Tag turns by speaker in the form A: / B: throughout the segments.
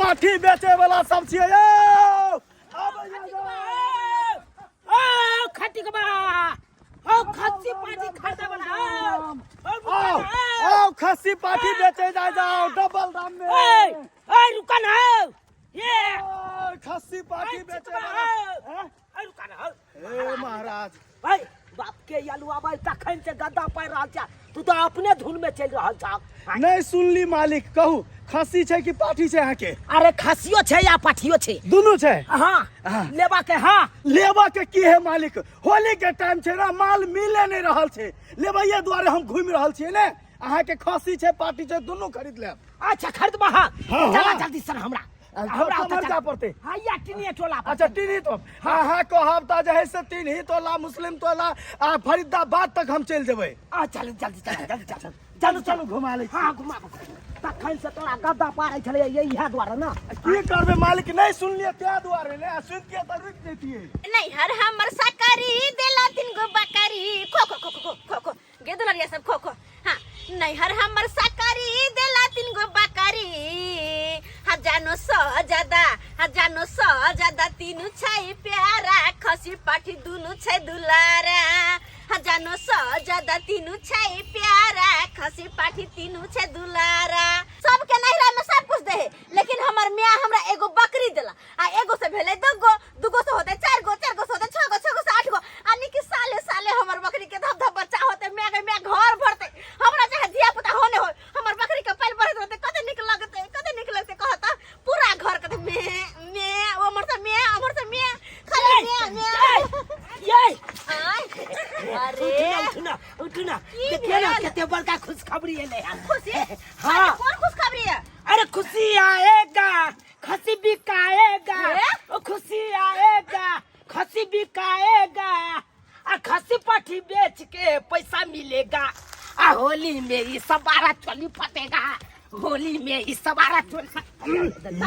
A: पाठी बेचे वाला सब छिए
B: खट्टी के बा ओ खस्सी पाठी खरीदे वाला
A: आओ खस्सी पाठी बेचे जाओ डबल दाम में।
B: ए रुका ना ये
A: खस्सी पाठी बेचे वाला
B: रुका ना
A: ए महाराज
B: भाई बाप के यालुआ भाई तखन से गद्दा पैर रहल छ तू तो अपने धुन में चल रहल छ।
A: नहीं सुनली मालिक कहू खस्सी छे कि पाठी छे यहाँ के?
B: अरे खस्सियो छे या पाठियो छे?
A: दोनों छे।
B: हाँ लेबा के हाँ
A: लेबा के की है मालिक? होली के टाइम छे ना माल मिले नहीं रहल छे लेबैये द्वारे हम घूम रहल छिए ने। अहाँ के खस्सी छे पाठी छे दोनों खरीद लेब।
B: अच्छा खरीदबा हाँ चला जल्दी सर हमरा
A: क्या पड़ते?
B: हाँ या टिनिया टोला।
A: अच्छा टिनी तो हाँ कहब त जे है से टिनी टोला मुस्लिम टोला फरीदाबाद तक हम चल जेबै।
B: चल जल्दी चल
A: चलो घुमा ले।
B: हाँ घुमा तखन से तोरा गद्दा पारे छले यही द्वारा ना
A: की करबे मालिक नहीं सुनलिए त्या द्वारे ने सुन के त रुक जतिए।
C: नहीं हर हमर सकरी देला तीन गो बकरी खो खो खो खो खो खो गे दुलरिया सब खो खो। हां नहीं हर हमर सकरी देला तीन गो बकरी हजानो सो ज्यादा तीनू छै प्यारा खसी पाठी दुनु छै दुलारा हजानो सो ज्यादा तीनू छै प्यारा खसी पाठी तीनू छै दुलारा। सबके नहिरा में सब कुछ दे लेकिन हमर मियां हमरा एगो बकरी देला आ एगो से भेले दुगो से होते चार गो से होते छह गो से आठ गो यानी कि साले हमर बकरी के धब धब बच्चा होते मैं घर भरते हमरा चाहे धिया पुता होने हो हमर बकरी के पैल बढ़त रहते कते निक लगते कहता पूरा घर के मैं हमर से मैं खाली मैं
B: ये
C: अरे
B: उठना देखिए ना कितने बड़का खुशखबरी है
C: खुशी
B: हाँ
C: कौन खुशखबरी है?
B: अरे खुशी आएगा खसी बिकाएगा खुशी आएगा खसी बिकाएगा खसी पाठी बेच के पैसा मिलेगा होली में ये सबारा चोली फटेगा होली में ये सबारा चोली।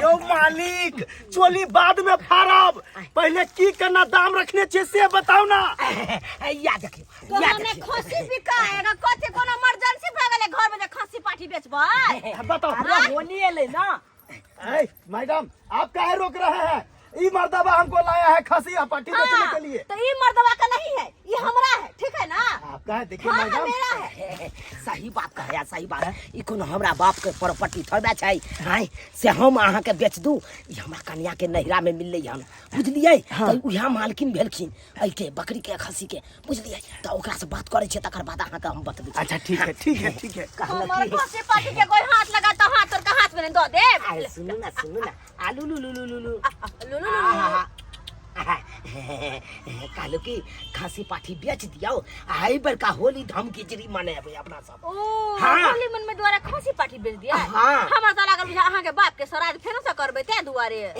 A: यो मालिक चोली बाद में फाड़ब पहले की करना दाम रखने छे से बताओ ना।
B: या देखियो
C: तोने खसी बिकाएगा कते कोनो इमरजेंसी भ गेले घर में खसी पाठी बेचबै
A: बताओ।
B: अरे होली है ना
A: मैडम आप काहे रोक रहे हैं? ई मर्दबा हमको लाया है खसी या पाठी बेचने के लिए।
C: तो ये मर्दवा का नहीं है ये हमरा है ठीक है ना?
A: आपका है देखिए
C: हाँ,
A: मैडम
C: मेरा है।
B: सही बात कहे सही बात है ई कोनो हमरा बाप के प्रॉपर्टी थोड़ा छै हां से हम अहाँ के बेच दू ई हमरा कन्या के नहिरा में मिलले हम बुझलिए तो उहा मालकिन भेलखिन ऐ के बकरी के खसी के बुझलिए तो ओकरा से बात करे छै तकर बाद अहाँ के हम बतबै।
A: अच्छा ठीक है
C: हमार खसी पाठी के कोई हाथ लगा तो हाथ तोर के हाथ में दो दे।
B: सुनो ना आलू लू कालू की खासी पाठी बेच दियो आई बड़का होली धमकी जरी माने अपना सब।
C: होली मन में द्वारा खसी पाठी बेच दिया हमरा तो लागल बुझा अहाँ के बाप के श्राद्ध फेर से करबे ते दुआरे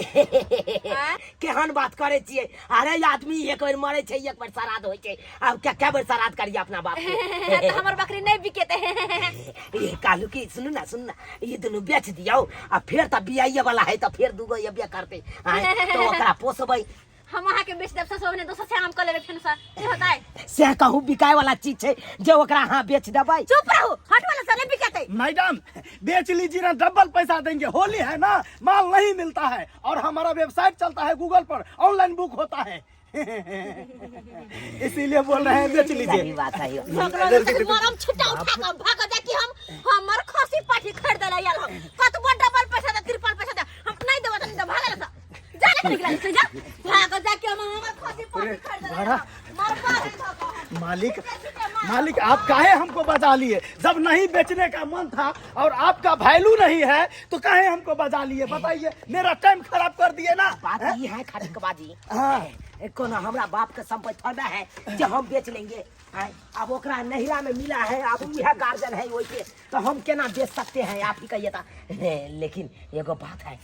B: केहन बात करे छिए? अरे आदमी एक बार मरे छै एक बार श्राद्ध होय छै अब क्या बार श्राद्ध करिए अपना बाप के
C: तो हमर बकरी नहीं बिकेते
B: ये कालू की सुन ना ये दोनों बेच दियो आ फिर त बियाइए वाला है तो फिर दुगो ये बिया करते तो ओकरा पोसबै
C: हम अहाँ के बेच देब ससुर ने दोसर से हम कर लेबे फेन से की होता है
B: से कहूं बिकाय वाला चीज छै जे ओकरा हां बेच देबै।
C: चुप रहो हट वाला से नहीं बिकेते।
A: मैडम बेच लीजिए ना डबल पैसा देंगे होली है ना माल नहीं मिलता है और हमारा वेबसाइट चलता है गूगल पर ऑनलाइन बुक होता है इसीलिए बोल रहे हैं बेच लीजिए।
B: सही बात है
C: मरम छुटा उठा के भाग जा कि हमर खसी पाठी खरीद ले यार हम कतबो डबल पैसा दे ट्रिपल पैसा दे हम नहीं देबो त भाग जा जाने निकल से जा भाग जा कि हम हमर खसी पाठी खरीद ले मर पा
A: मालिक आप काहे हमको बचा लिए? जब नहीं बेचने का मन था और आपका वैल्यू नहीं है तो काहे हमको बचा लिए? बताइए मेरा टाइम खराब कर दिए ना।
B: बात ये है खाटिक बाजी कोनो हमरा बाप के संपत्ति थोड़ा है जो हम बेच लेंगे अब ओकरा नहिरा में मिला है अब यह गार्जियन है वही तो हम केना बेच सकते हैं आप ही कहिए था। लेकिन एगो बात है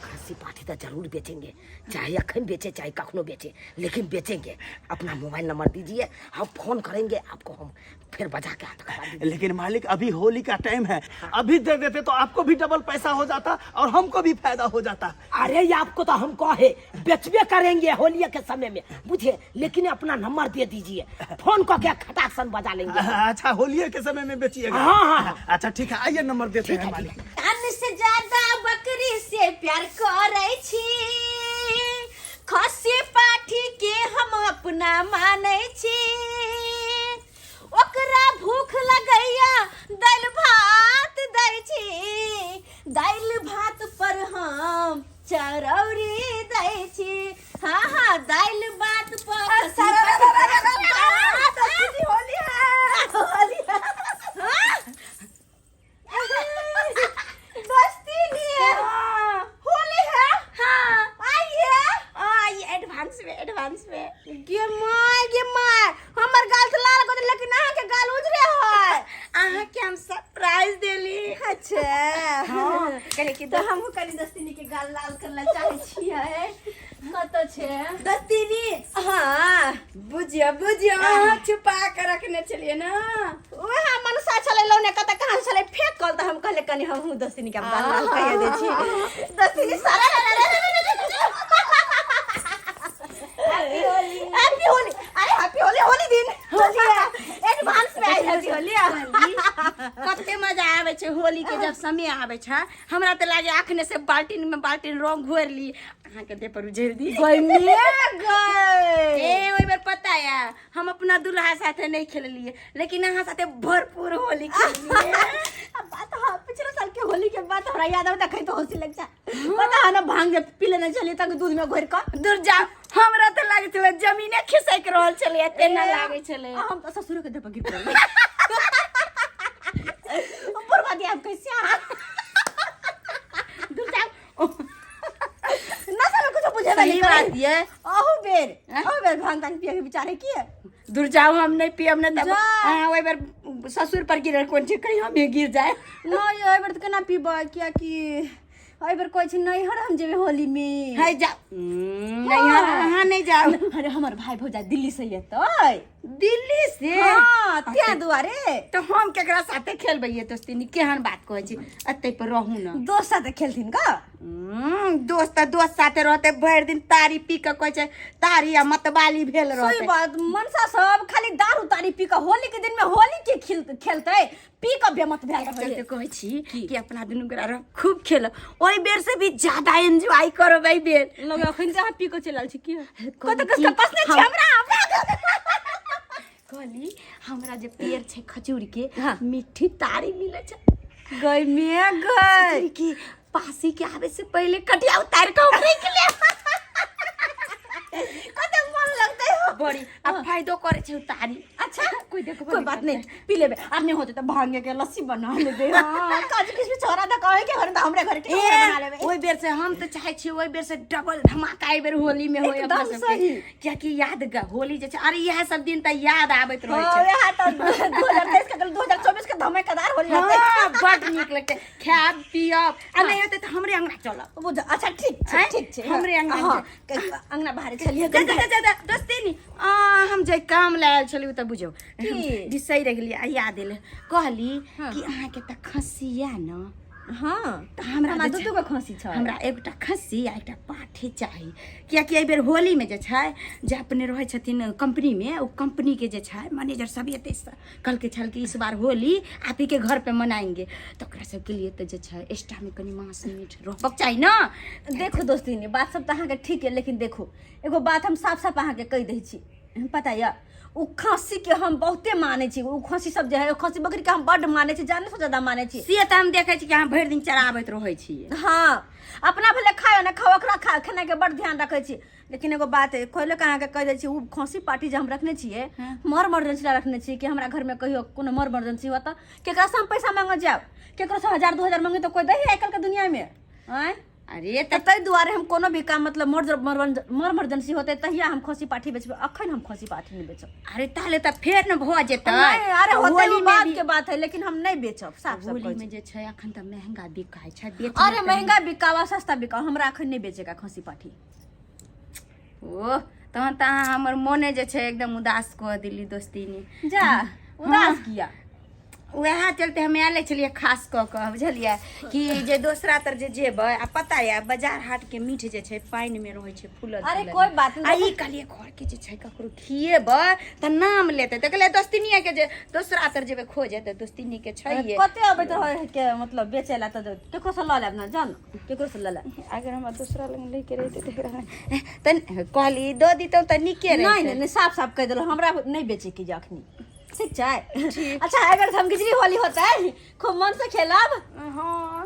B: खसी पाठी तो जरूर बेचेंगे चाहे अखन बेचे चाहे कखनो बेचे लेकिन बेचेंगे। अपना मोबाइल नंबर दीजिए हम फोन करेंगे आपको हम फिर बजा के हाथ करा देंगे।
A: लेकिन मालिक अभी होली का टाइम है अभी दे देते तो आपको भी डबल पैसा हो जाता और हमको भी फायदा हो जाता।
B: अरे आपको तो हम कहे बेचबे करेंगे होली के समय में बुझे लेकिन अपना नंबर दे दीजिए फोन करके खटाक सन बजा लेंगे।
A: अच्छा होली के समय में बेचिएगा?
B: हाँ।
A: अच्छा ठीक है आइए नंबर देते हैं मालिक।
C: धन से ज्यादा बकरी से प्यार दाइल भात पर हम चरौरी दै छी। हाँ हाँ दाइल भात पर होली है दोस्ती नहीं है होली है। हाँ आइए एडवांस में गे माय हमर गाल तो लाल को लेकिन अहाँ के गाल उजरे है। अहाँ के हम सरप्राइज देली। अच्छा हां करे कि तो हमहु कनी दस्तिनी के गाल लाल करला चाहे छियै। कत छे दस्तिनी? हां बुझियो छुपा के रखने छलिए ना। ओहा मनसा चले लौने कत कहां चले फेंक कल त हम कहले कनी हमहु दस्तिनी के गाल लाल कहिए दे छी। दस्तिनी सारा हैप्पी होली अरे हैप्पी होली दिन होली एडवांस में आई होली कते मजा आवे छे होली के जब समय आवे छे। हमरा त लागे आखने से बाल्टीन में बाल्टीन रंग घोर ली अहाँ के दे पर उझेर दी गई ए ओइ बार पता है हम अपना दुल्हा साथे नहीं खेल लिए लेकिन अहाँ साथे भरपूर होली खेल लिए। अब बात हां पिछले साल के होली के बात हमरा याद आवता कहीं तो हंसी लग जा। पता है ना भांग जब पी लेना चलिए तक दूध में घोर कर दूर जा हमरा त लागे छले जमीने खिसक रहल छले एते ना लागे छले। हम त ससुर के दे पर गिर पड़ल ऊपर बात आप कैसे दूर जा ना सब कुछ बुझे वाली बात ये ओहो बेर भांग तांग पिए के बेचारे की है दूर जाओ हम नहीं पियब न तब हां ओइ बार ससुर पर गिरल कोन छी कहीं हम गिर जाए न ओइ बार त केना पीबा किया कि ओइ बार कोइ छी नहीं हर हम जेबे होली में है जा नहीं हां नहीं जाओ। अरे हमर भाई भौजा दिल्ली से एतै दिल्ली से हां त्या दुआरे तो हम केकरा साथे खेलबै ये दोस्ती केहन बात कहै छी अतै पर रहू न दोस्त साथे खेलथिन का दोस्त साथे रहते भर दिन तारी पी के कहै छै तारी आ मतवाली भेल रहते। सही बात मनसा सब खाली दारू तारी पी के होली के दिन में होली के खेलते पी के बेमत भेल रहते। कहै छी कि अपना दुनू गोरा खूब खेल ओइ बेर से भी ज्यादा एंजॉय करबै बेर लगे अखन जहां पी के चलल छी की कत कसने छी हमरा कहली हमरा जे पेड़ छै खजूर के मीठी तारी मिले छै गई में गई की पासी के आवे से पहले कटिया उतार के उठे के ले कते मन लगते हो बड़ी अब फायदो करे छै उतारी। अच्छा कोई बात नहीं पी लेबे अब नहीं होते तो भांगे के लस्सी बना ले दे। हां काज किस भी छोरा दा कहे के घर त हमरे घर के बना लेबे ओइ बेर से हम त चाहे छी ओइ बेर से डबल धमाका ए बेर होली में होय अपना सब के क्या कि याद होली जे छै अरे यह सब दिन त याद आबैत रहै छै। हां यह त 2023 के 2024 के धमाकेदार होली रहते। हां बड नीक लगते खाब पियब आ नहीं होते त हमरे अंगना चलब बुझ। अच्छा ठीक छै हमरे अंगना बाहर चलिए दोस्ती नी हम जे काम लायल छलियो त बुझो बिसै रह गेलिए आ याद एले कहली कि अहाँ के त खसिया न। हां त हमरा दुदू के खसी छ हमरा एकटा खसी आ एकटा पाठी चाही किया कि ए बेर होली में जे छै जे अपने रहै छथिन कंपनी में ओ कंपनी के जे छै मैनेजर सब एते कल के छल कि इस बार होली आप ही के घर पे मनाएंगे तो ओकरा सब के लिए त जे छै एक्स्ट्रा में कनी मांस मीट रहबक चाही ना। देखो दोस्ती ने बात सब त अहाँ के ठीक है लेकिन देखो एगो बात हम साफ साफ अहाँ के कह दै छी पता या उ खसी के हम बहुते माने छी उ खसी सब जे है खसी बकरी के हम बड माने छी जाने से ज्यादा माने छी से त हम देखे छी कि हम भर दिन चराबैत रहै छी। हां अपना भले खाओ ना खाओ ओकरा खाने के बड ध्यान रखै छी लेकिन एगो बात है खोले कहाँ के कह दै छी उ खसी पार्टी जे हम रखने छिए मर इमरजेंसी रखने छी कि हमरा घर में कहियो कोनो मर इमरजेंसी हुआ त केकरा से हम पैसा मांग जाओ केकरो से 1000 2000 मांगे तो कोई दही आजकल के दुनिया में हैं। अरे तै दुआरे हम कोनो भी काम मतलब मर इमरजेंसी होते तहिया हम खसी पाठी बेचबे अखन हम खसी पाठी नहीं बेचब। अरे ताले त फेर न भ जेतै अरे होली बात के बात है लेकिन हम नहीं बेचब साफ साफ होली में जे छै अखन त महंगा बिकाय छै बेच अरे महंगा बिकावा सस्ता बिकावा हमरा अखन नहीं बेचेगा खसी पाठी। ओ तहन त अहाँ हमर मोने जे छै एकदम उदास क दिली दोस्ती ने जा उदास किया वह चलते हम आले छलिए खास क बुझलिए कि जे दूसरा तर जे जेबै आ पता है बाजार हाट के मीठ जे छै पानी में रहै छै फूलल। अरे कोई बात नहीं आई कहलिए घर के जे छै ककरो खिएबै त नाम लेते त कहले दोस्तिनिया के जे दूसरा तर जेबै खोजे त दोस्तिनी के छैये कते अबैत रहे के मतलब बेचेला त केकरो से ल लेब ना जान केकरो से ल ले अगर हम दूसरा लग ले के रहते त कहली दो दी त निके रहे नहीं साफ साफ कह देलो हमरा नहीं बेचे की जखनी ठीक है। अच्छा अगर हम खिचड़ी होली होता है खूब मन से खेलब। हाँ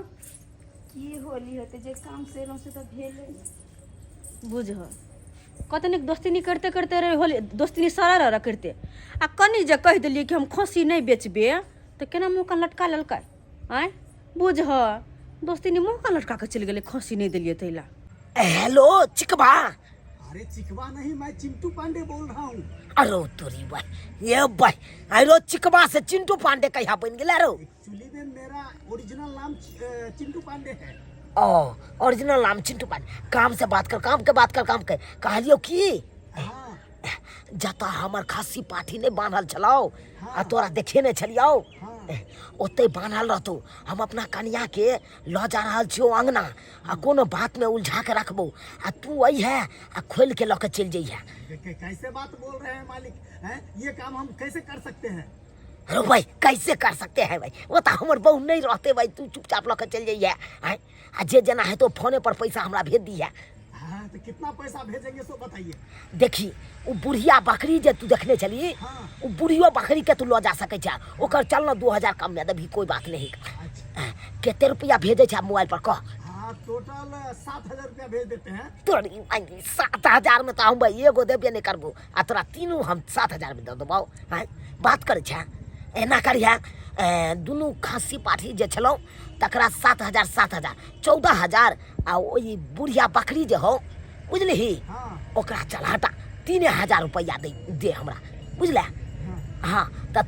C: होली होते जे काम से से तो भेले बुझ कतनिक दोस्ती करते करते रहे होली दोस्ती सारा रह करते आ कनी जे कह दिलिए कि हम खसी नहीं बेचबे तो केना मुँह का लटका ललका आय बुझ दोस्ती मुँह का लटका के चल गए खसी नहीं दिलिए तैला।
B: हेलो चिकबा।
A: अरे चिकवा नहीं, मैं चिंटू पांडे बोल रहा हूँ।
B: अरे तोरी भाई ये भाई अरे चिकबा से चिंटू पांडे कहाँ बन गया रो?
A: एक्चुअली में मेरा ओरिजिनल नाम चिंटू पांडे है।
B: ओ ओरिजिनल नाम चिंटू पांडे। काम से बात कर, काम के बात कर, काम के कहलियो की
A: हाँ
B: जता हमर खासी पाठी ने बांधल चलाओ आ तोरा देखे ने छलियो
A: हाँ
B: ओते बांधल रहतो। हम अपना कन्या के ल जा रहल छियो अंगना आ कोनो बात में उलझा के रखबो आ तू आई है आ खोल के लके चल जइहा।
A: कैसे बात बोल रहे हैं मालिक हैं? ये काम हम कैसे कर सकते हैं?
B: अरे भाई कैसे कर सकते हैं भाई, वो तो हमर बहू नहीं रहते भाई, तू चुपचाप लके चल जइहा। आ जे जना है तो फोने पर पैसा हमरा भेज दिया।
A: हाँ तो कितना पैसा भेजेंगे सो बताइए।
B: देखी वो बुढ़िया बकरी जे तू देखने चली
A: हाँ।
B: वो बुढ़िया बकरी के तू लो जा सके छा, ओकर चल ना 2000 कम में देबी, कोई बात नहीं।
A: अच्छा
B: केते रुपया भेजे छा मोबाइल पर कह?
A: हाँ टोटल 7000 रुपया भेज देते हैं।
B: तोरी 7000 में तो हम भाई एगो देबे नहीं करबो आ तोरा तीनों हम 7000 में दे देबो। हाँ बात कर छा एना करिया दुनू खासी पाठी जे छलो तकरा 7000 14000 आ ओई बुढ़िया बकरी जे हो बुझली
A: हाँ
B: ओकरा चलाटा 3000 रुपया दे हमरा बुझले।
A: हाँ
B: हाँ तो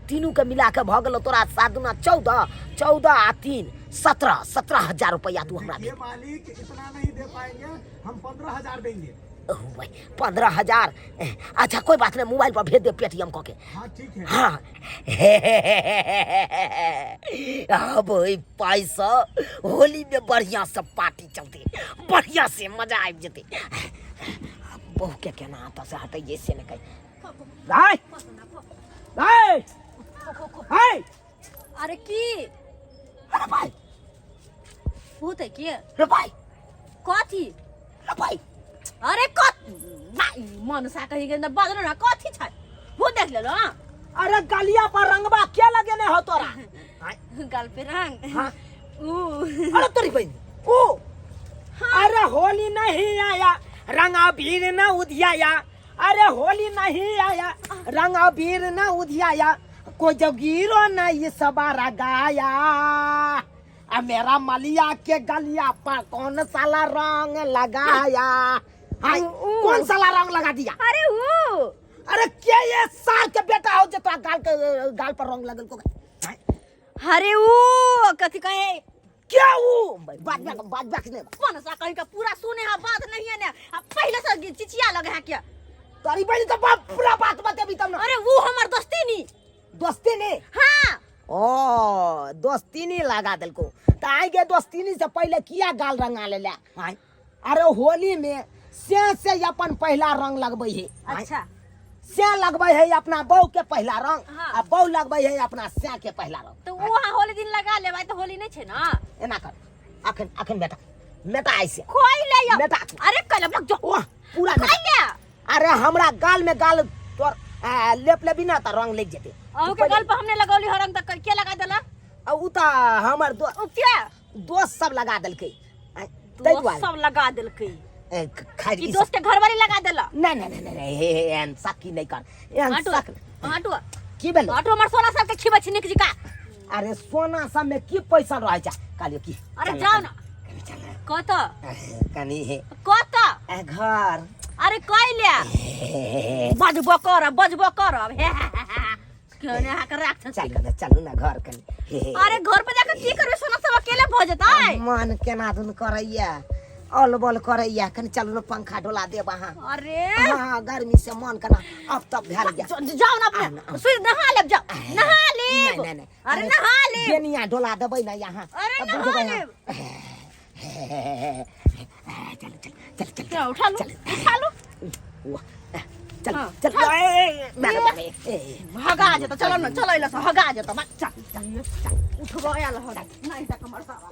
B: तीनों के मिला के भ गलो तोरा 7 दूना 14 14 आ 3 17,000 रुपया तू हमरा
A: ये मालिक इतना नहीं दे पाएंगे, हम 15000 देंगे।
B: ओह भाई 15000 अच्छा कोई बात नहीं, मोबाइल पर भेज दे पेटीएम कह के।
A: हाँ ठीक है।
B: हाँ हाँ भाई पैसा होली में बढ़िया से पार्टी चलती, बढ़िया से मजा आ जते। बहू के केना आता से हटे ये से न कह राय राय हाय।
C: अरे की
B: अरे भाई
C: होते की
B: रे भाई
C: कथी
B: रे भाई
C: अरे मन सा कही के बदलो ना कथी छ वो देख ले लो।
B: अरे गलिया पर रंगबा क्या लगे ने हो तोरा?
C: गाल पे रंग
B: हाँ
C: ऊ
B: अरे तोरी बहन ओ अरे होली नहीं आया रंग अबीर न उधियाया, अरे होली नहीं आया रंग अबीर न उधियाया, कोई जगीरो न ये सबारा गाया। आ मेरा मलिया के गलिया पर कौन साला रंग लगाया? हाय कौन साला रंग लगा दिया?
C: अरे वो
B: अरे क्या ये साल के बेटा हो जो तोरा गाल पर रंग लगल को?
C: अरे वो कथी कहे
B: क्या वो बात ने
C: मन सा कहीं का पूरा सुने हा बात नहीं है ना पहले से चिचिया लगे है क्या?
B: तारी बहन तो पूरा बात बतेबी तब ना।
C: अरे वो हमार दोस्ती नी
B: दोस्ती ने
C: हाँ
B: ओ दोस्ती नहीं लगा दिल को तो आएंगे दोस्ती नहीं से पहले किया गाल रंगा ले अरे होली में से अपन पहला रंग लगबे है।
C: अच्छा
B: से लगबे है अपना बहू के पहला रंग
C: हाँ।
B: आ बहू लगबे है अपना से के पहला रंग।
C: तो वहाँ होली दिन लगा ले भाई तो होली नहीं छे ना
B: एना कर अखन अखन बेटा बेटा ऐसे
C: खोई ले या
B: बेटा
C: अरे कल लग जो
B: वाह पूरा
C: खोई ले
B: अरे हमरा गाल में गाल तोर लेप लेबी ना त रंग लग जेते।
C: औ के गल पे हमने लगौली हरंग तक के लगा देला
B: उ त हमर
C: क्या
B: दोस्त सब लगा देलकै
C: तो सब लगा देलकै
B: खाई
C: कि दोस्त के घर वाली लगा देला
B: नहीं एन साकी नहीं कर एन साक
C: हाटू
B: की बेल
C: हाटू हमर सोना सब के खिबा छिनिक जिका।
B: अरे सोना सब में की पैसा रह जा कालियो की
C: अरे जाओ ना कत
B: कनी है
C: कत
B: घर
C: अरे कई ले बजबो कर अब केने हाकर राख
B: चलू ना घर कनी।
C: अरे घर पे जाकर की करबे सोना सब अकेले भ जतै
B: मन केना दुन करैया अलबल करैया कनी चलू ना पंखा डोला दे वहां।
C: अरे
B: हां गर्मी से मन केना अब तब भेल गया
C: जाओ ना अपने सुई नहा ले जाओ नहा ले
B: नहीं
C: अरे नहा ले
B: बेनिया डोला देबै ना यहां
C: अरे नहा ले
B: चल
C: उठा लो
B: चल
C: हाँ,
B: चल
C: हगा जतो चलो ना चलो इला हगा जतो बच्चा उठबो आयल हो नहीं तक हमर सावा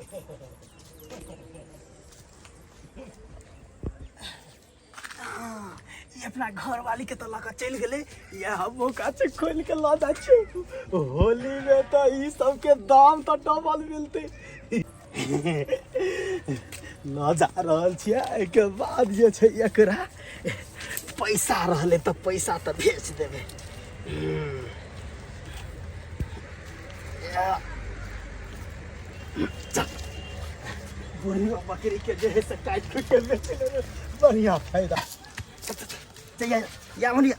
A: ये अपना घर वाली के तो लगा चल गए, ये हम काचे खोल के ला जा छु। होली में तो ई सब के दाम तो डबल मिलते। ल जा रहल छियै। एहिके बाद जे छै एकरा पैसा रहले तऽ पैसा तऽ भेज देबै। चल बढ़िया बकरी के जे है से काट के बेच लेबै, बढ़िया फायदा। या बोलिए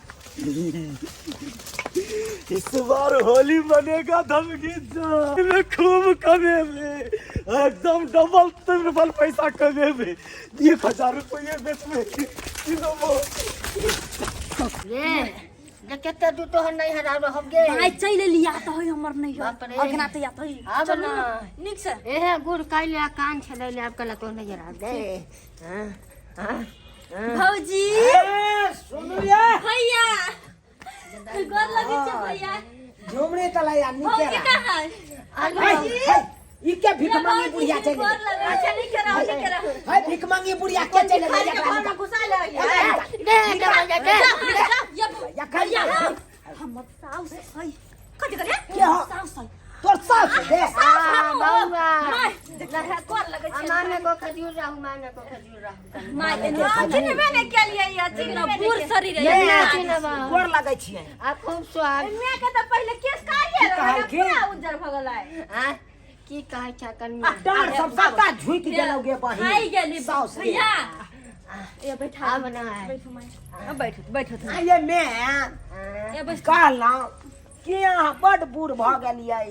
A: इस बार होली मनेगा धमकी में खूब कमेबे, एकदम डबल ट्रिपल पैसा कमेबे। 1000 रुपये बेचबे
B: ये केते दू तो नहीं हरा रहब गे
C: भाई चल लिया तो है हमर नहीं
B: बाप रे।
C: अगना तो या तो
B: आब
C: चल
B: ना
C: निक से
B: ए गुड़ काइले कान छले ले अब कला तो नहीं हरा दे। हां हां
C: भौजी
A: सुनु ये
C: भैया गोर लगे छै भैया।
B: झुमरे तला या नीचे
C: भौजी कहाँ है?
B: ई के भीख मांगी बुढ़िया चले
C: गोर लगे अच्छा नहीं करा नहीं करा
B: है भीख मांगी बुढ़िया के चले
C: खाई के घर में घुसा ले
B: दे या खाइया
C: हमर साउस है कथि करे
B: क्या हो?
C: साउस है
B: तोर सास दे
D: बउआ
C: लगा गोर लगे छै
D: माने को खजूर रहू माने को खजूर रहू
C: माय चिन्हबे नहीं के लिए या चिन्हबे बूढ़ शरीर है
B: गोर लगै छियै
D: आ खूब स्वाद
C: मैं के तो पहले केस काटिए
B: कहल
C: रहे
B: के?
C: पूरा उज्जर भ गेलै
D: आ की कहै छ कन्या
B: डार सब सबटा झुक गेलौगे बहिन
C: खाई गेली
B: साउस के।
C: भैया ये बैठा
D: आ बना है
C: बैठो माय बैठो बैठो तुम
B: ये मैं
C: ये बैठ
B: कहलौं कि अहाँ बड़ बूढ़ भऽ गेलियै।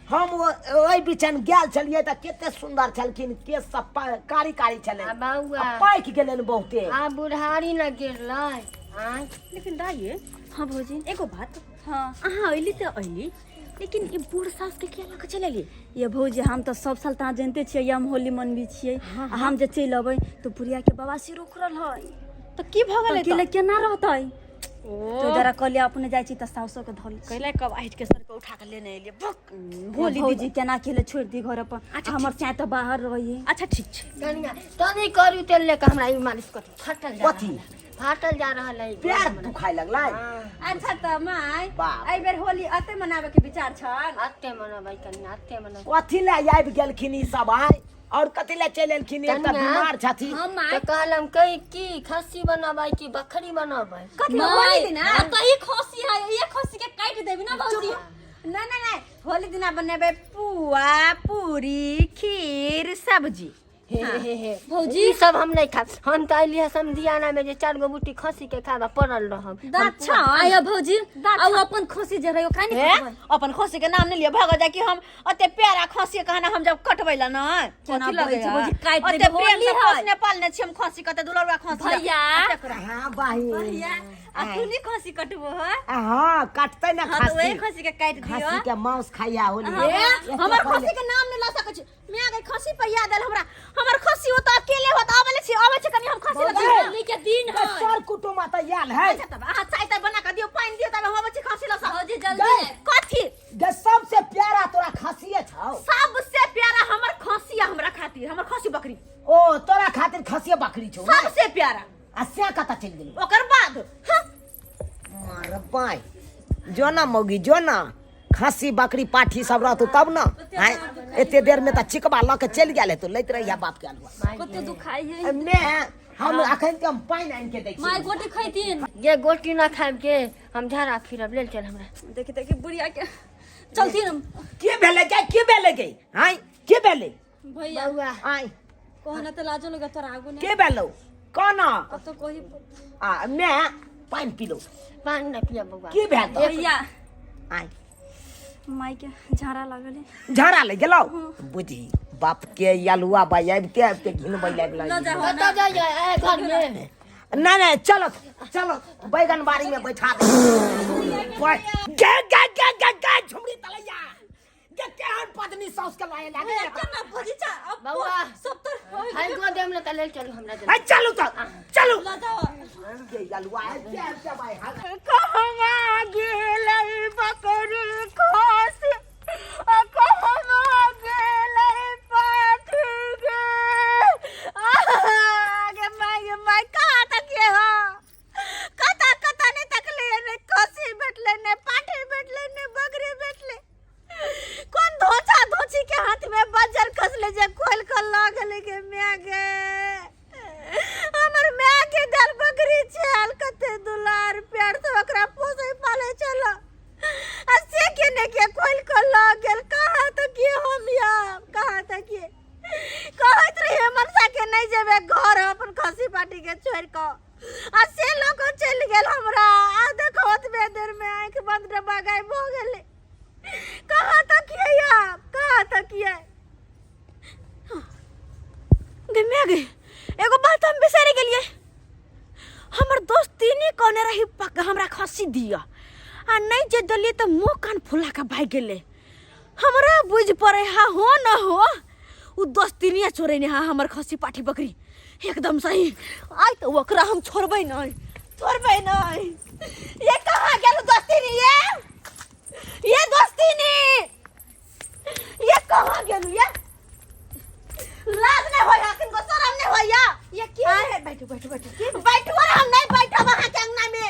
B: हम ओहि बीचन गेल छलियै तऽ कते सुन्दर छलखिन, केश सब कारी कारी छलै,
D: आ बउआ
B: पाकि गेलनि बहुते।
D: आ बुढ़ारी न गिरलै आ
C: लेकिन दाइए हाँ भौजी एगो बात हाँ अहाँ अइली तो अइली लेकिन ये बूढ़ सास के क्या लगे चलेगी ये भौजी हम तो सब साल ता जानते छियै हम होली मनबी छियै हम जे चलि अबै तो बुढ़िया के बवासी रोक रहल है तो की भ गेलै अकेले केना रहतै तो जरा कहलिए अपने जाइ छी त साउसो के धल कहले कब आइट के सर पे उठा के लेने एलिए भोली भौजी केना केले छोड़ दी घर पर हमर चाय तो बाहर रही अच्छा ठीक छै
D: कन्या तनी करू तेल लेके हमरा ई मालिश कर फटल जा
B: कथी
D: फाटल जा रहल है
B: पैर दुखाय लगलै।
C: अच्छा त माय
B: बाप।
C: एहि बेर होली अते मनावे के विचार छन
D: अत्ते मनबै कन्या अत्ते मनबै
B: कथी ले आबि गेलखिन ई सब आइ और कथी ले चलि एलखिन, एकटा
D: कन्या।
B: बीमार छथिन।
C: हम
D: तो
C: माय
D: कहलम कई की खस्सी बनबै की बकरी बनबै
C: कथी होली दिन त ई खसी है ये खसी के काट देबी ना भौजी ना ना ना होली दिन बनेबे पुआ पूरी खीर सब्जी
D: हे
C: भौजी
D: ई सब हम नहीं खा हम त अइली है समधियाना में जे 4 गो बुट्टी खस्सी के खाबा पड़ल रहब
C: अच्छा आया भौजी अब अपन खसी जे रहियो काहे नहीं अपन खसी के नाम नहीं लियो भाग जा कि हम अते प्यारा खसी कहना हम जब कटबैला ना कथी लगे भौजी काट दे प्रेम से पोसने पालने छी हम खसी कते दुलरवा खसी भैया
B: हाँ बहिन
C: भैया अपनी खसी कटबो है
B: हाँ काटतै ना
C: हां तो वही
B: खस्सी,
C: खसी के काट दियो
B: खस्सी के मांस खाइया होली।
C: हमर खसी के नाम नहीं ला सकै छी मैं आगे खसी पे याद आल हमरा हमर खसी हो त अकेले होत आबले छी आबै छै कनी हम खसी होली के दिन है
B: सर कुटुम त याल है।
C: अच्छा तब हां चाय त बना के दियो पानी दियो तब होबै छै खसी ला भौजी जल्दी कथी
B: जे सबसे प्यारा तोरा खसिए छौ।
C: सबसे प्यारा हमर खसी हमरा खातिर हमर खसी बकरी
B: ओ तोरा खातिर खसिए बकरी छौ ना?
C: सबसे प्यारा
B: आ से कता चलि गेली
C: ओकर बाद हाँ,
B: मार बाई जो ना मौगी जो ना खस्सी बकरी पाठी सब रहतौ तब ना हैं एते देर में त चिकबा ल के चलि गेल हेतौ लैत रहिया बाप के अलवा
C: कते दुखाई है
B: मैं हम अखन के हम पानी आनि के दै छी।
C: माय गोटी खैतीन
D: जे गोटी न खाब के हम झाड़ा फिरब लेल चल हमरा
C: देखि देखि बुढ़िया के चलती हम
B: के भेले गे हैं के भेले
C: भैया
D: बउआ
B: आई
C: कहना त लाजो लगा तोरा आगु ने
B: के भेलो कोना
C: तो कोही
B: आ मैं पानी पी लो
D: पानी न पिया बउआ
B: के भेल तो
C: भैया
B: आई
C: माय के झाड़ा लागले
B: झाड़ा ले गेलो बुझी बाप के यलुआ बाई आबिते आबिते घिनबै लागल।
C: न जा
D: कत जाइए ए घर में
B: नहीं चलो चलो बैगन बाड़ी में बैठा दे गे गे गे गे गे झुमरी तलैया गे केहन पत्नी साउस के लाए लागे
C: केना भौजी चा अब
D: बउआ
C: सब तो होई
D: हाय गो देम न त लेल चल हमरा जल्दी
B: है चलो तो चलो
C: ला जाओ
B: ये यलुआ है के भाई
C: कहवा गेलै बकरी खसी कहवा गेलै पाठी गे आगे माय कहाँ तक ये हो कता ने तकले ने खसी बैठले ने पाठी बैठले ने बकरी बैठले कौन धोचा धोची के हाथ में बजर खसले जे खोल कर लाग गले के मैं गे हमर मैं के दल बकरी छल कते दुलार प्यार से ओकरा पोसै पाले चलो आ से के ने के खोल के ल गेल कहां तक ये हम या कहां तक ये कहत रहे मनसा के नहीं जेबे घर अपन खसी पार्टी के छोड़ के आ से लोग चल गेल हमरा आ देखत बे देर में आंख बंद डब्बा गायब हो गेले कहां तक ये या कहां तक ये गे मैं गे एगो बात हम बिसर गेलिए हमर दोस्त तीनी कोने रही पक्का हमरा खसी दिया आ नहीं जे दलिए त मुंह कान फुला के भाग गेले हमरा बुझ पड़े हा हो न हो उ दोस्त तीनिया छोरे ने हा हमर खसी पाठी बकरी एकदम सही आई तो ओकरा हम छोड़बै नहीं ये कहां गेल दोस्ती नी ये दोस्ती नी ये कहां गेल ये लाज नहीं होया किनको शर्म नहीं होया ये क्या है बैठो और हम नहीं बैठो वहां के अंगना में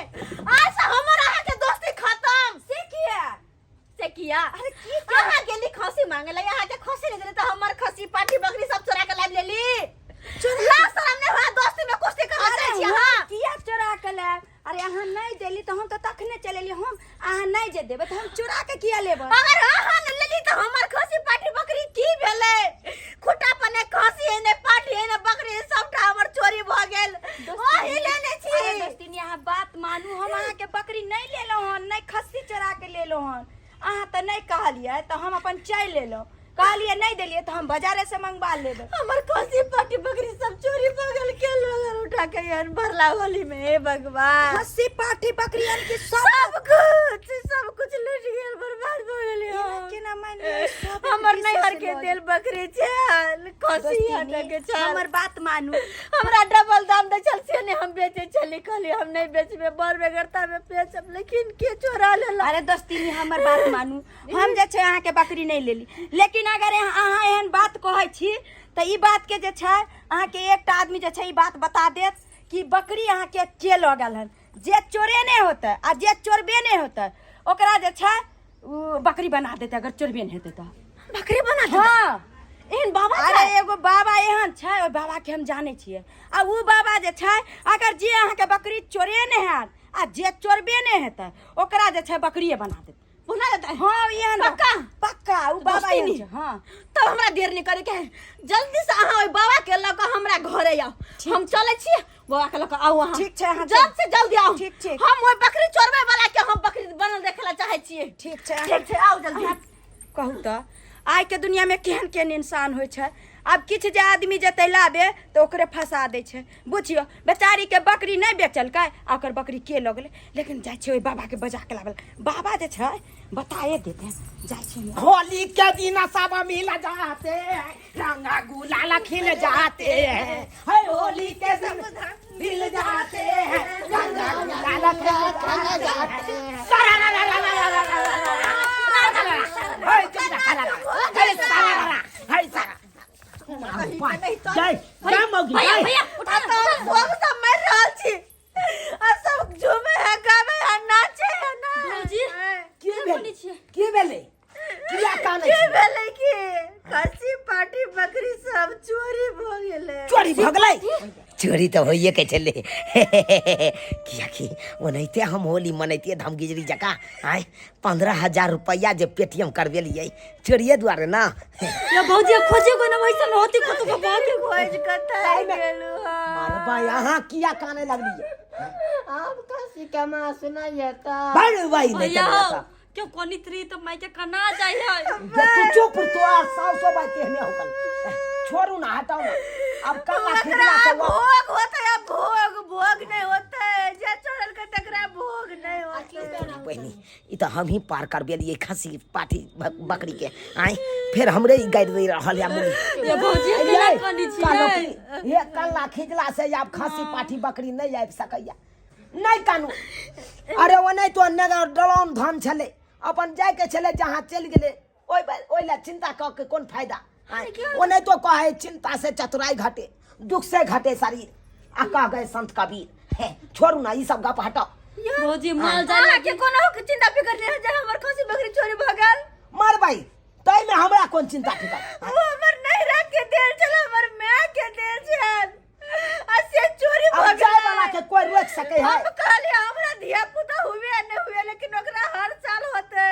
C: आज से हमरा के दोस्ती खत्म से किया अरे की कहां गेली खसी मांगले यहां के खसी नहीं देले त हमर खसी पाठी बकरी सब चोरा के लाब लेली चोरा शर्म नहीं होया दोस्ती में कुश्ती करना चाहिए हां किया चोरा के लाब अरे अहाँ नहीं देली तो हम तो तखने चलेली हम अहाँ नहीं जे देबे तो हम चुरा के किया लेब अगर अहाँ न लेली तो हमर खसी पाठी बकरी की भेले खुटा पने खसी है ने पाठी है ने बकरी सबटा हमर चोरी भ गेल ओही लेने छी अरे दोस्ती अहाँ बात मानू हम अहाँ के बकरी नहीं लेलो हन नहीं खसी चोरा के लेलो हन अहाँ तो नहीं कहलिए तो हम अपन चल लेलो कहलिए नहीं देलिए तो हम बाजारे से मंगवा लेबे हमर खसी पाठी बकरी सब चोरी भ गेल के लोग उठा के यार भरला होली में हे भगवान खसी पाठी बकरियन की सब कुछ लूट गेल बर्बाद भ गेल केना माने हमर नहीं हर के तेल बकरी छल खसी हटा के छल हमर बात मानू हमरा डबल दाम दे चल से ने हम बेचे चली कहली हम नहीं बेचबे बर बेगरता में बेचब लेकिन के चोरा लेला अरे दोस्ती में हमर बात मानू हम जे छै अहाँ के बकरी नहीं लेली लेकिन अगर अहाँ एहन बात कहै छी त ई बात के जे छै अहाँ के एकटा आदमी जे छै ई बात बता देत कि बकरी अहाँ के ल गेल हन जे चोरे नहीं होता आ जे चोरबे नहीं होता ओकरा जे छै बकरी बना देते अगर चोरबे नहीं हेते त बकरी बना देते हां एहन बाबा अरे एगो बाबा एहन छै ओ बाबा के हम जाने छिए आ उ बाबा जे छै अगर जे अहाँ के बकरी चोरे नहीं हैत आ जे चोरबे नहीं हेते ओकरा जे छै बकरीए बना देते बना देता है हां एहन पक्का उ बाबा एहन छै हां तो हमरा देर नहीं करे के जल्दी से अहाँ ओइ बाबा के ल के हमरा घरे आओ हम चले छी बाबा के ल के आओ अहाँ ठीक छै अहाँ जल्द से जल्दी आओ ठीक हम ओइ बकरी चोरबे वाला के हम बकरी बनल देखला चाहे छी ठीक छै आओ जल्दी कहू त आइ के दुनिया में केहन केहन इंसान होय छै अब किछ जे आदमी जे तैलाबे तो ओकरे फंसा दे छै बुझियो बेचारी के बकरी नहीं बेचलकै आ ओकर बकरी के ल गेलै लेकिन जाय छै ओइ बाबा के बजा के लाबल बाबा जे छै बताए देते जाय छै होली के दिन सब मिल जाते हैं रंगा गुलाल खिल जाते हैं है होली के सब मिल जाते हैं रंगा गुलाल खिल जाते हैं सारा ला ला ला ला ला है चला है सारा
A: क्या मौगी
C: भैया उठा तो भोग सब मर रहल छी आ सब झूमे है गावे है नाचे है ना भौजी
B: की भेले किया काने
C: की भेले की खसी पाठी बकरी सब चोरी भ गेले
B: चोरी भ गेलै चोरी तो होइए के चले किया कि ओनैते हम होली मनैते धमगिजरी जका आय 15,000 रुपया जे पेटीएम करवेलिए चोरिए दुआरे ना
C: या भौजी खोजे को ना वैसा होती को तो बाकी खोज कथा गेलु
B: मारबा यहां किया काने लगली
D: आप कासी कमा सुनाइए त
B: भाई नहीं करता
C: क्यों कोनी त्री तो मैं के कना जाय है
B: तू चुप तो आ 100 बात कहने होकल छोड़ू ना हटाओ ना अब कल खिला से
C: भोग होता है भोग नहीं होता है जे चोरल के तकरा भोग नहीं होता है
B: बहनी ई तो हम ही पार कर बेलिए खसी पाठी बकरी के आए फिर हमरे ही गाइड दे रहल या मुड़ी
C: ये भौजी केना कनी छी
B: ये कल्ला खिजला से अब खसी पाठी बकरी नहीं आबि सकैया नहीं कानू अरे ओ नहीं तो नगर डलौन धन छले अपन जाय के छले जहां चल गेले ओइ ला चिंता क के कोन फायदा ओ नहीं तो कहे चिंता से चतुराई घटे दुख से घटे शरीर आ कह गए संत कबीर है छोड़ू ना ई सब गप हटाओ
C: भौजी माल जाने के कोनो चिंता फिकर नहीं जे हमर खसी बकरी चोरी भ गेल
B: मर भाई तई में हमरा कोन चिंता फिकर
C: वो हमर नहीं रख के देर चला हमर
B: सके है।
C: हम कहली हमरा धिया पुता हुए न हुए लेकिन ओकरा हर साल होते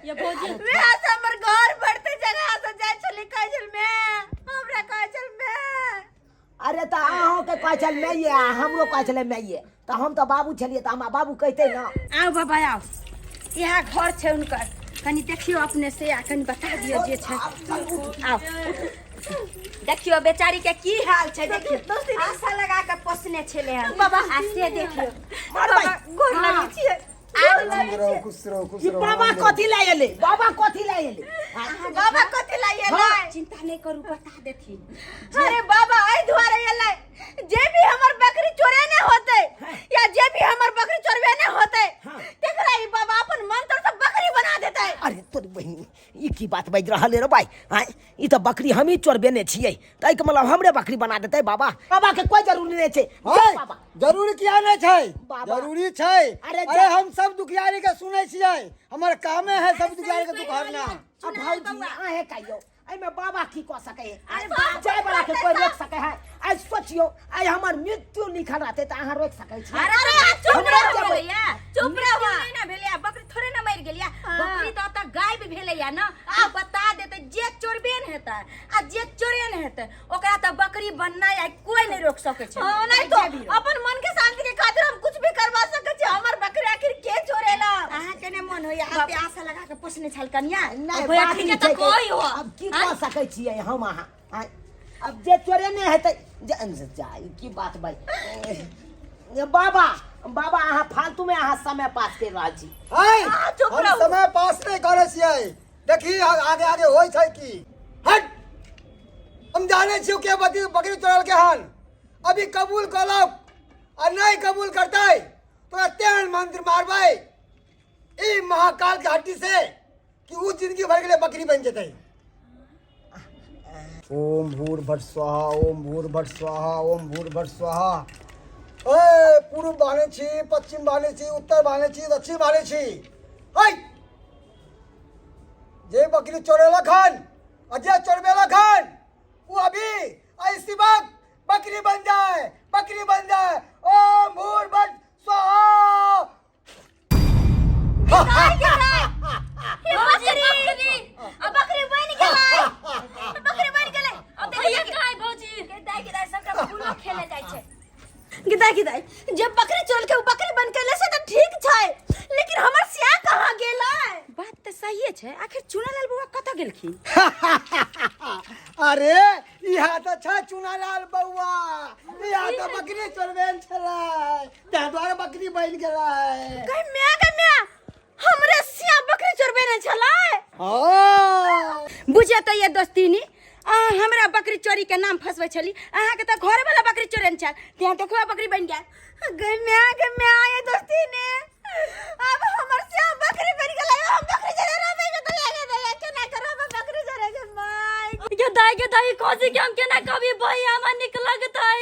D: ये भौजी
C: वे से हमर घर बढ़ते जगह से जाय छली काजल में हमरा काजल में।
B: अरे तो अहों के काजल में ये हमरो काजल में ये तो हम तो बाबू छलिए तो हम बाबू कहते ना।
C: आओ बाबा आओ यहाँ घर छे उनकर कनी देखियो अपने से आ कनी बता दियो जे छे। आओ देखियो बेचारी के की हाल छे देखियो आशा लगा के पोसने छले हम बाबा आसे देखियो बाबा गोर लगे छिए
A: खुश रहो
B: बाबा कथी ला एले बाबा कथी ला एले
C: बाबा कथी ला एले चिंता नहीं करू बता देथी। अरे बाबा आई दुआरे एले जे भी हमर बकरी चोरे ने होते या जे भी हमर बकरी चोरवे ने होते तेकरा ई बाबा अपन मंत्र से बकरी बना देते।
B: अरे तोर बहिन ई की बात बज रहले रे भाई हां ई तो बकरी हम ही चोरबे ने छिए तै के मतलब हमरे बकरी बना देते बाबा बाबा के कोई जरूरी नहीं छे बाबा
A: जरूरी किया नहीं छै
B: बाबा।
A: जरूरी छै।
B: अरे
A: अरे हम सब दुखियारी के सुनै छियै हमर कामे है सब दुखियारी के दुख हरना।
B: अब भौजी आहे कहियो आई में बाबा की कह सके है। अरे जय बड़ा के कोई रोक सके है। आज सोचियो आई हमर मृत्यु लिखल रहते त अहां रोक सकै छी।
C: अरे चुप रहो भैया चुप रहो नहीं ना भेलिया बकरी थोड़े ना मर गेलिया बकरी तो त गाय भी भेलैया ना आ बता देते जे चोरबे न हेता आ जे चोरे न हेते ओकरा त बकरी बनना या कोई नहीं रोक सके छै। नहीं तो अपन मन के शांति के खातिर हम कुछ भी करवा सके छी। हमर बकरी आखिर के चोरेला अहां केने मन होया आप आशा लगा के पोसने छल कन्या
B: नहीं
C: भैया
B: बात
C: ठीक
B: नहीं
C: है तो कोई हो
B: अब की कह सकै छियै हम अहां अब जे चोरे ने हेतै जाई की बात भाई बाबा बाबा अहां फालतू में अहां समय पास कर रहल छी।
C: चुप
A: हम
C: रहो।
A: समय पास नहीं करे छियै देखी आगे आगे होय छै की हट हम जाने छियो के बकरी चोरल के हन अभी कबूल कलो और नहीं कबूल करतै तो तेन मंत्र मारबै ई महाकाल के हड्डी से कि उ जिंदगी भर के लिए बकरी बन जेतै। ओम भूर्भुवः स्वाहा ओम भूर्भुवः स्वाहा ओम भूर्भुवः स्वाहा। ए पूर्व बाने छी पश्चिम बाने छी उत्तर बाने छी दक्षिण बाने छी हई जे बकरी चोरेला खान और जे चोरबेला खान वो अभी ऐसी वक्त बकरी बन जाए ओम भूर्भुवः स्वाहा।
C: बकरी बन गेलै बकरी बन गेलै अब देखिए गाय भौजी गाय के दाई सबका फूलो खेले जाय छै गिदाई जब बकरी चोर के बकरी बन के ले से त ठीक छै लेकिन हमर सिया कहां गेलै। बात त सही छै आखिर चुनालाल बुआ कत गेलखिन।
A: अरे यहाँ तो छ चुनालाल बउआ यहाँ तो बकरी चोरबेन छलै ते द्वारा बकरी बन गेलै।
C: गम्या हमरे सिया बकरी चोरबे न छलै।
A: हां
C: बुझे त ये दोस्तीनी हमरा बकरी चोरी के नाम फसबै छली अहाँ के त घर वाला बकरी चोरन छल ત્યાં देखो बकरी बन गेल। गम्या ये दोस्तीनी अब हमर सिया बकरी बन गेलै हम बकरी चोरे रहबै के त लागे दया केना करब बकरी चोरे के माय
D: के दाई कोसी के हम केना कभी भई हमरा निक लगतै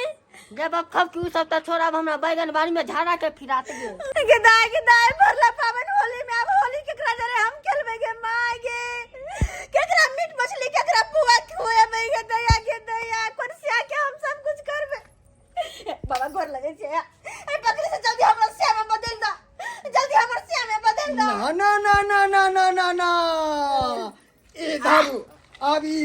D: जब खब की सब त छोरा हमरा बैगन बाड़ी में झाड़ा के फिरात गे
C: गिदाई भरला पावन होली में अब होली केकरा जरे हम खेलबे गे माय गे केकरा मीट मछली केकरा पुआ खुएबे गे दया कोन सिया के हम सब कुछ करबे। बाबा गोर लगे छै ए बकरी से जल्दी हमरा सिया में बदल द जल्दी हमर सिया में बदल द।
A: ना ना ना ना ना ना ना इधर अभी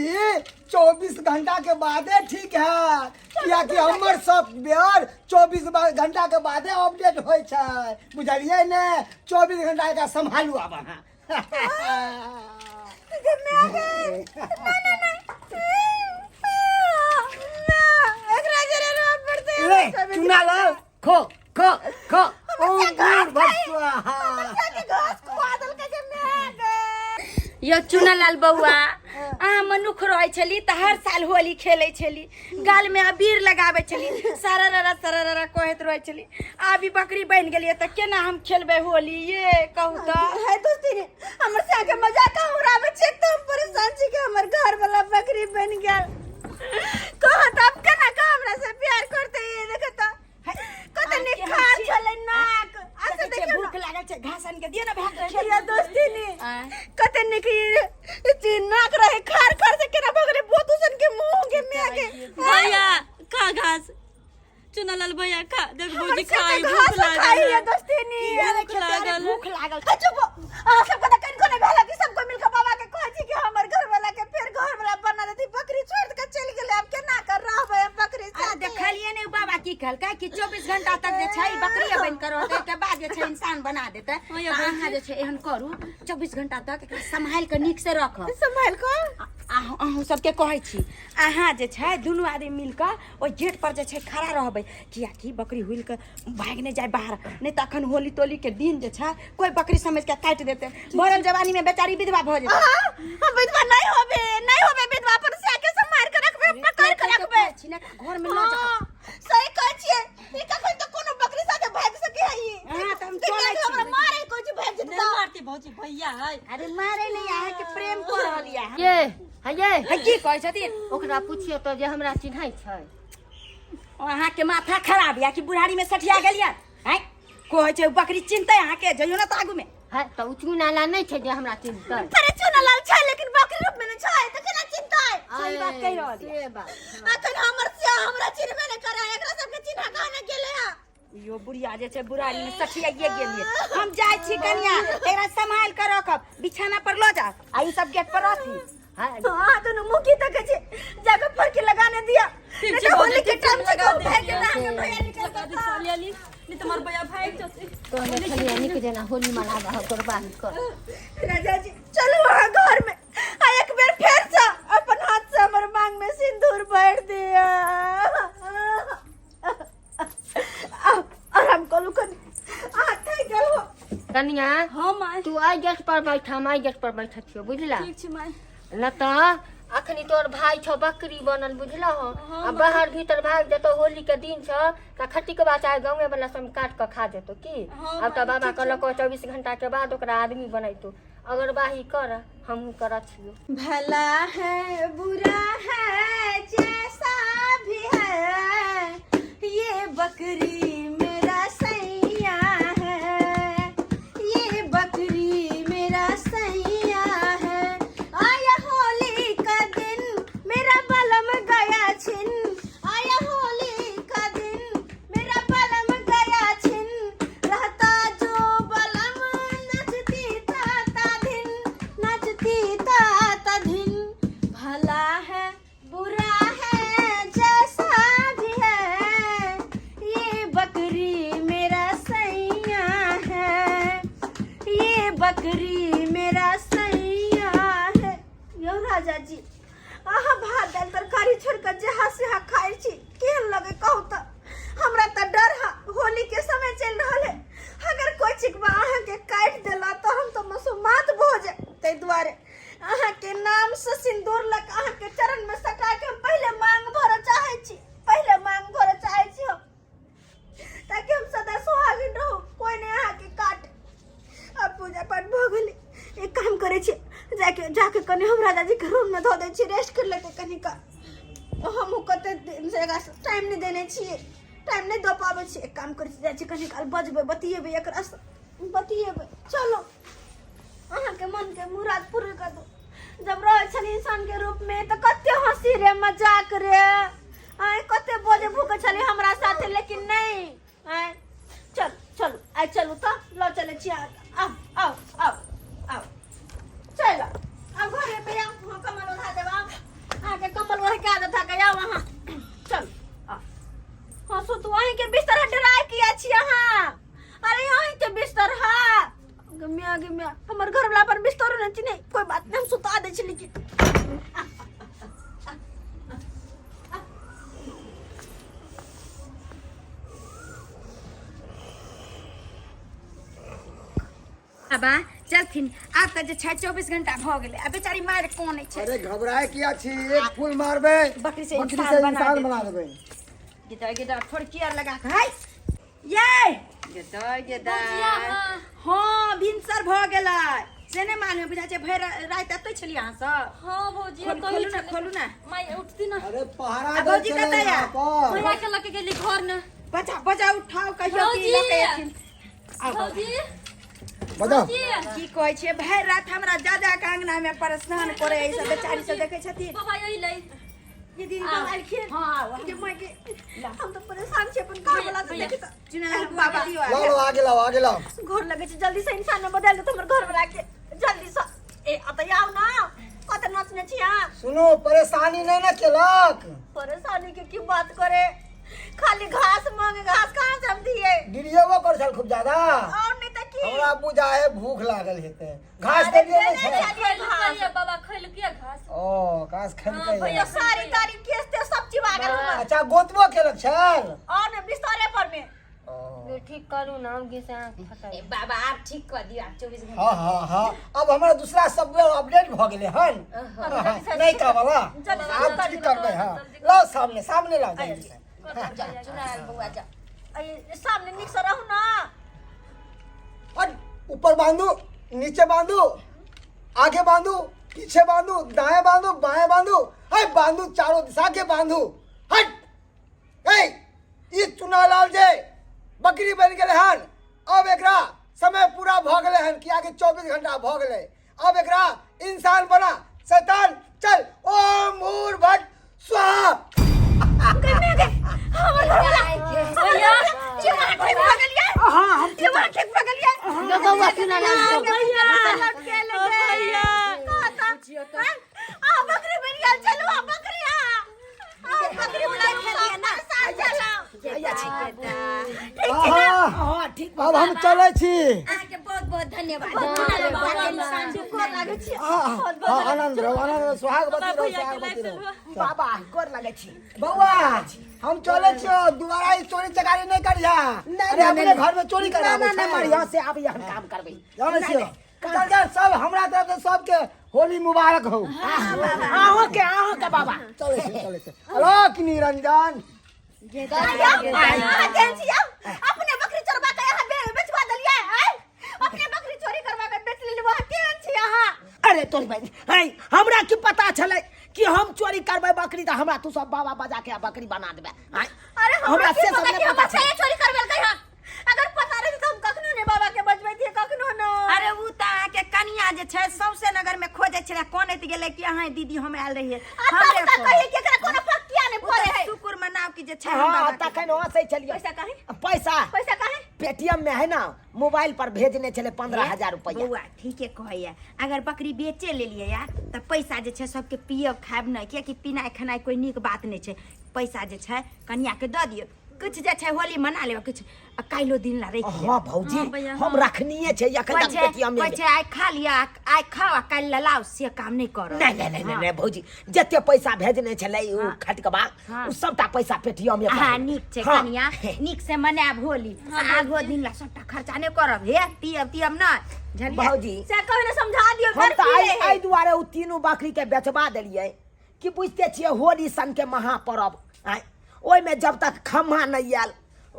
A: 24 घंटा के बादे ठीक है किया कि हमर सॉफ्टवेयर 24 घंटा के बादे अपडेट होय छै बुझलियै ने 24 घंटा का संभालू अब अहाँ।
C: एकरा जरे रोड पड़ते
A: चुनालाल खो खो खो ओम भूर्भुवः स्वाहा।
C: घास खुआ दल के मैं यो चुनालाल बउआ अहाँ मनुख रहै छली त हर साल होली खेलै छली गाल में अबीर लगाबै छली सरररा कहैत रहै छली अभी बकरी बन गेलिए त केना हम खेलबै होली ये कहू त है दोस्ती रे हमर से के मजाक उड़ाबै छै त हम परेशान छी कि हमर घर वाला बकरी बन गेल कह त अब केना का हमरा से प्यार करते ये देख त कत निखार छले नाक आसे देख भूख लागल छै घासन के दिए ना भाग रहे दोस्ती नी कत निकी नाक रहे खार खार से केना बकरी बोतुसन के मुंह के में के
D: भैया का घास चुना लाल भैया खा देख भौजी
C: हमर
D: खाई
C: से
D: भूख
C: घास खाई है
D: लागल
C: दोस्तीनी
D: भूख लागल
C: भूख लागल चुप सबको तो कनको नहीं भेला कि सबको मिलकर बाबा के कहै छी कि हमर घर वाला के फिर घर वाला बना देती बकरी छोड़ के चल गेले अब केना कर रहबे बकरी
B: आ देखलिए ने बाबा की कहलकै कि 24 घंटा तक जे छै बकरी बन करो के बाद जे छै इंसान बना देतै अहाँ जे छै एहन करू 24 घंटा तक एकरा संभाल के नीक से रखब
C: संभाल को
B: अहूँ सबके कहै छी अहाँ जे छै दुनू आदमी मिलकर ओइ गेट पर जे छै खड़ा रहबै कियाकि बकरी हुइल के भाग नहि जाय बाहर नहीं तो अखन होली तोली के दिन जे छै कोई बकरी समझ के काट देते मरल जवानी में बेचारी विधवा भ जेतै
C: हम विधवा नहीं होबे विधवा पर से आके संभाल के रखबे पकड़ के रखबे
B: घर में न जा
C: सही कहै छियै ई कखन तो कोनो बकरी साथे भाग सके है ई
B: हां त हम चलै छी
C: हमरा मारे कोइ छी भाग जेतै
D: नहीं मारती भौजी भैया है
B: अरे मारे नहीं आए के प्रेम कर रहलिया
E: ये है
B: की कहै छथिन
E: ओकरा पूछियो तो जे हमरा चिन्है छै
B: अहाँ के माथा खराब या कि बुढ़ारी में सठिया गेलिया हैं कहै छै बकरी चिन्हतै अहाँ के जइयो ना तागू में
E: है तो उचू नाला नहीं छै जे हमरा चिन्हतै
C: अरे चुना लाल छै लेकिन बकरी रूप में नहीं छै त केना चिन्हतै
B: सही बात कहि रहल
E: से बात
C: अखन हमर से हमरा चिन्हबे नहीं करे एकरा सबके चिन्ह कहां गेले है
B: यो बुढ़िया जे छै बुढ़ारी में सठिया गेलिए हम जाय छी कन्या एकरा संभाल के रखब बिछाना पर ल जा आ ई सब गेट पर रहती
C: हां दोनों मुखी तक छै जाके पर के लगाने दिया
D: ठीक
C: होली के टाइम से
D: लगा
C: को
D: दे
C: भाग के ना के भैया निकल
D: लगा दी सालियाली नहीं तुम्हार भैया भाग जते
E: कहले खलिया निक जेना होली मना रहा कुर्बानी कर
C: राजा जी चलो वहां घर में आ एक बेर फिर से अपन हाथ से हमर मांग में सिंदूर भर दिया आराम करू कन आ थई गेल हो
E: कन्या
D: हां माय
E: तू आई गेट पर बैठ हम आई गेट पर बैठ छियो बुझला
D: ठीक छी माय
E: न त अखनी तोर भाई छो बकरी बनल बुझला हो आ बाहर भीतर भाग जतो होली के दिन छ त खट्टी के बाचा गांवे वाला सब काट के खा जेतो की अब त बाबा कहलको 24 घंटा के बाद ओकरा आदमी बनैतो अगर बाही कर हमहू करत छियो
C: भला है बुरा है जैसा भी है ये बकरी मेरा सैया है ये बकरी मेरा सैया है आया होली का दिन मेरा बलम गया छिन आया होली का दिन मेरा बलम गया छिन रहता जो बलम नचती ता दिन भला है बुरा है जैसा भी है ये बकरी मेरा सैया है ये बकरी मेरा सैया है यो राजा जी आहा भात दाल तरकारी छोड़ कर जहाँ से हाँ खाई छी केहन लगे कहू तो हमरा तो डर है होली के समय चल रहा है अगर कोई चिकवा आहा के काट देला तो हम तो मसुमात भ जाए तै दुआरे आहा के नाम से सिंदूर लग आहा के चरण में सटा के हम पहले मांग भर चाहे छी हम ताकि हम सदा सुहागिन रहो कोई नहीं आहा के काट अब पूजा पाठ भ गेली एक काम करे छी जाके कने हम राजा जी के रूम में धो दे छी रेस्ट कर लेते कनी का हम कते दिन से टाइम नहीं देने छी टाइम नहीं दो पावे छी एक काम करे छी जाय छी कनी काल बजबे बतियेबे एकरा से बतियेबे चलो अहाँ के मन के मुराद पूरा कर दो जब रहे छली इंसान के रूप में तो कते हंसी रे मजाक रे आए कते बोझे भूखे छली हमरा साथे लेकिन नहीं आए चल आई चलू तो लो चले छी आओ चलो अब घरे पे आओ हम कमल उठा देबा आके कमल वही का था गया वहां चल हां सो तू वहीं के बिस्तर डराय किया छी हां अरे यहीं के बिस्तर हां गमिया हमर घर वाला पर बिस्तर नहीं कोई बात नहीं हम सुता दे छी लेकिन
B: बाबा चलथिन आब त जे छै 24 घंटा भ गेलै आ बेचारी मार कोन छै
A: अरे घबराए किया छी एक फूल मारबे
B: बकरी से
A: इंसान
B: इंसान
A: बना देबे
B: गिदा फड़की आर लगा के हाय ये गिदा हां भिनसर भ गेलै से ने मालूम बुझा छै भर रात एतै छली अहाँ सब
D: हां भौजी
B: खोलू ना
D: माय उठती ना
A: अरे पहरा दे
B: भौजी
A: चले
B: कतय
A: यहाँ पर
D: भैया के लके गेली घर ने
B: बजा उठाओ कहियो की लके एथिन
D: भौजी
A: बताओ
B: की कहै छै भर रात हमरा जाजा के अंगना में परेशान करे ऐ सब बेचारी सब देखे छथिन
D: बाबा यही ले
B: ये दिन आलखिन हां के माय के
C: हम तो परेशान छे अपन का बोला से देख बाबा
A: लाओ आगे लाओ आगे लाओ।
C: घर लगे छे जल्दी से इंसान ने बदल दे तो हमर घर में रख के जल्दी से ए अतय आओ ना कत नाचने छिया।
A: सुनो परेशानी नहीं ना केलक।
C: परेशानी के की बात करे खाली घास मांगे घास कहां से हम दिए
A: डिरियोवा कर चल खूब ज्यादा
C: और नहीं त की
A: हमरा बुझा है भूख लागल हेते घास दे दिए नहीं छे।
D: बाबा खैल के घास
A: ओ घास खन के
C: भैया सारी तारी केसते सब चिवा गेल हमर
A: अच्छा गोतबो केलक छल
C: और ने बिस्तरे पर में
E: ये ठीक करू ना हम के से आंख फटाई
C: बाबा आप ठीक कर दिया 24 घंटा
A: हाँ हाँ हाँ अब हमारा दूसरा सॉफ्टवेयर अपडेट भ गेले हन नहीं का वाला आप ठीक करबे हां लाओ सामने सामने लाओ जल्दी से
C: चुनाल बुआ जा सामने निक से रहू ना
A: और ऊपर बांधो नीचे बांधो आगे बांधो पीछे बांधो दाएं बांधो बाएं बांधो है बांधो चारों दिशा के बांधो हट ए ई चुनालाल जे बकरी बन गेले हन अब एकरा समय पूरा भ गेले हन कि आगे 24 घंटा भ गेले अब एकरा इंसान बना शैतान चल ओम भूर्भुवः स्वाहा
D: भैया
C: चिवा ठीक हो गेलिए हां हम चिवा ठीक हो गेलिए
E: बउआ सुना ना
D: भैया
C: के लगे
D: भैया
C: आ बकरी बन गेल चलो आ बकरी आ बकरी बुलाई खेलिए ना साथ चलो
B: भैया ठीक
A: हां
B: ठीक
A: अब हम चले छी
C: आके बहुत बहुत धन्यवाद
A: आनंद रहो सुहागवती रहो
B: बाबा गोर लगे छी
A: बउआ हम चले छियो दोबारा ई चोरी चकारी नहीं करिया अरे अपने घर में चोरी करा
B: ना बढ़िया से अब हम काम करबे
A: जाने छियो चल चल सब हमरा तरफ से सबके होली मुबारक हो
B: आहो के बाबा
A: चले छी अलोक निरंजन
C: अपने बकरी चरवा के यहाँ बेचवा दलिए अपने बकरी चोरी करवा के बेच लेली वहां केन छी यहाँ
B: अरे तोरी बहन है हमरा की पता चले कि हम चोरी करबे बकरी त हमरा तू सब बाबा बजा के बकरी बना देबे
C: अरे
B: हमरा से सब
C: पता
B: नहीं पता चले
C: चोरी करबे कहिया अगर पता रही तो हम कखनो ने बाबा के बजबै दिए कखनो न
F: अरे उ त के कनिया जे छै सौसे नगर में खोजे छले कोन एत गेले कि अहाँ दीदी हम आयल रहिए
C: हमरे तो कहि केकरा कोनो पक्किया ने पड़े है
F: शुक्र मनाव की जे छै
B: हां तखन वहां चलिए
C: पैसा काहे
B: पैसा
C: काहे
B: पेटीएम में है ना मोबाइल पर भेजने चले 15,000 रुपया
F: बउआ ठीके कहैया अगर बकरी बेचे लेलिए यार त पैसा जे छै सबके पियब खायब नहीं किया कि पीनाइ खनाइ कोई नीक बात नहीं छै पैसा जे छै कनिया के द दियो कुछ जे छै होली मना लेब कुछ काइलो दिन ला रख
B: हां भौजी हम रखनिए छै एखन तक पेटीएम में
F: छै आइ खा लिया आइ खाओ काइल लाओ से काम नहीं करो
B: नहीं भौजी जते पैसा भेजने छले उ खटकबा उ सबटा पैसा पेटीएम में
F: हां नीक छै कनिया नीक से मनाब होली आगो दिन ला सबटा खर्चा नहीं करब हे पियब ना
B: भौजी
C: से कहि ने समझा दियो
B: हम त आई दुआरे उ तीनों बकरी के बेचबा देलिए कि बुझते छिए होली सन के महापर्व ओइ में जब तक खम्हा नहीं आयल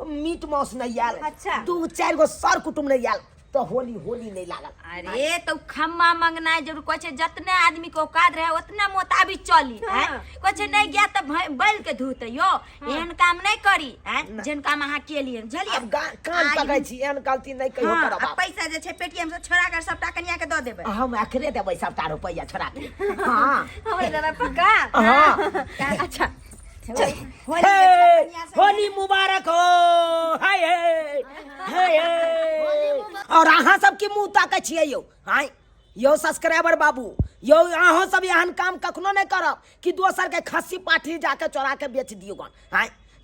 B: मीट मांस नहीं आयल
C: अच्छा
B: 2-4 गो सर कुटुम नहीं आयल तो होली नहीं लागल
F: अरे तो खम्मा मंगना जरूर कोई छे जतने आदमी को औकात रहे उतना मुताबिक चली है कोई छे नहीं गया तो बैल के धूत यो एहन काम नहीं करी है जिन काम अहाँ के लिए झलिए
B: अब कान पकड़ छी एहन गलती नहीं कहियो करब
F: पैसा जे छे पेटीएम से छोड़ा कर सबटा कनिया के द देबे
B: हम अखरे देबै सबटा रुपया छोड़ा के हां
C: हमरे देबे पक्का
B: हां
C: अच्छा
B: होली मुबारक हो हाय हाय और अहाँ सब की मुंह ताकै छियै यो सब्सक्राइबर बाबू यो अहाँ सब एहन काम कखनो नहीं करब कि दोसर के खस्सी पाठी जाके चोरा के बेच दियो गन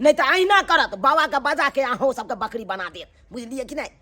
B: नहीं तो अहिना करत बाबा के बजा के अहाँ सबके बकरी बना देत बुझलिए कि नहीं।